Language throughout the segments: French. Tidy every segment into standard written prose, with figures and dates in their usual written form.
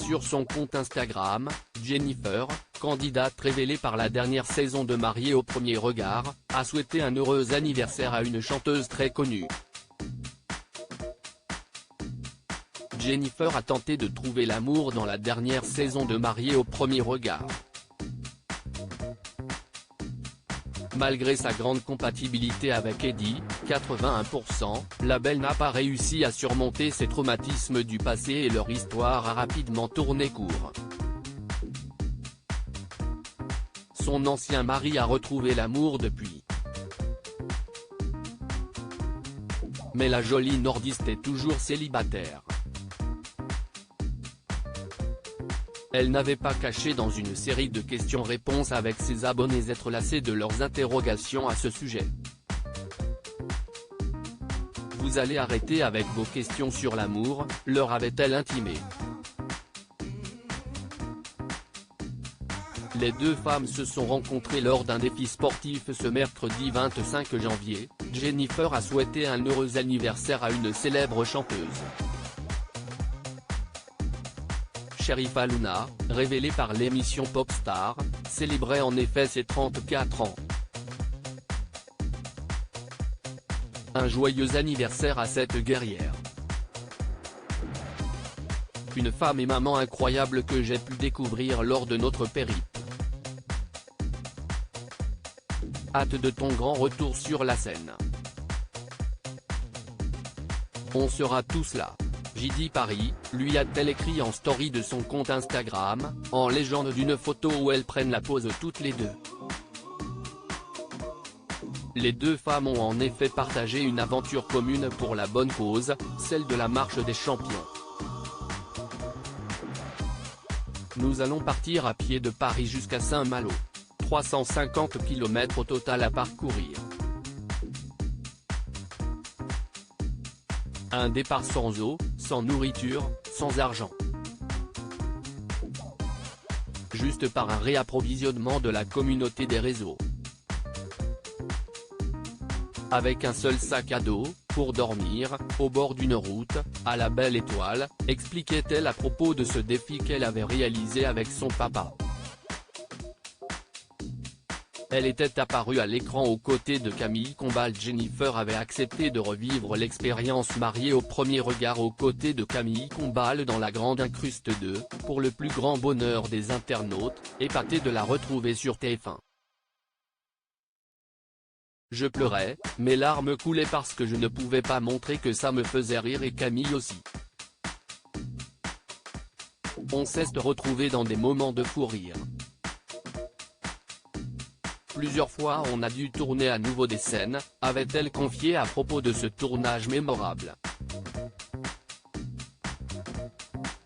Sur son compte Instagram, Jennifer, candidate révélée par la dernière saison de Mariée au premier regard, a souhaité un heureux anniversaire à une chanteuse très connue. Jennifer a tenté de trouver l'amour dans la dernière saison de Mariée au premier regard. Malgré sa grande compatibilité avec Eddie, 81%, la belle n'a pas réussi à surmonter ses traumatismes du passé et leur histoire a rapidement tourné court. Son ancien mari a retrouvé l'amour depuis. Mais la jolie nordiste est toujours célibataire. Elle n'avait pas caché dans une série de questions-réponses avec ses abonnés être lassée de leurs interrogations à ce sujet. Vous allez arrêter avec vos questions sur l'amour, leur avait-elle intimé. Les deux femmes se sont rencontrées lors d'un défi sportif ce mercredi 25 janvier, Jennifer a souhaité un heureux anniversaire à une célèbre chanteuse. Sherifa Luna, révélée par l'émission Popstar, célébrait en effet ses 34 ans. Un joyeux anniversaire à cette guerrière. Une femme et maman incroyable que j'ai pu découvrir lors de notre périple. Hâte de ton grand retour sur la scène. On sera tous là. J.D. Paris, lui a-t-elle écrit en story de son compte Instagram, en légende d'une photo où elles prennent la pose toutes les deux. Les deux femmes ont en effet partagé une aventure commune pour la bonne cause, celle de la marche des champions. Nous allons partir à pied de Paris jusqu'à Saint-Malo. 350 km au total à parcourir. Un départ sans eau, sans nourriture, sans argent. Juste par un réapprovisionnement de la communauté des réseaux. Avec un seul sac à dos, pour dormir, au bord d'une route, à la belle étoile, expliquait-elle à propos de ce défi qu'elle avait réalisé avec son papa. Elle était apparue à l'écran aux côtés de Camille Combal. Jennifer avait accepté de revivre l'expérience Mariée au premier regard aux côtés de Camille Combal dans La Grande Incruste 2, pour le plus grand bonheur des internautes, épatés de la retrouver sur TF1. Je pleurais, mes larmes coulaient parce que je ne pouvais pas montrer que ça me faisait rire et Camille aussi. On s'est retrouvés dans des moments de fou rire. Plusieurs fois on a dû tourner à nouveau des scènes, avait-elle confié à propos de ce tournage mémorable.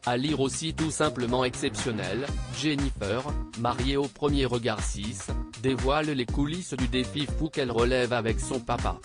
À lire aussi tout simplement exceptionnel, Jennifer, Mariée au premier regard 6, dévoile les coulisses du défi fou qu'elle relève avec son papa.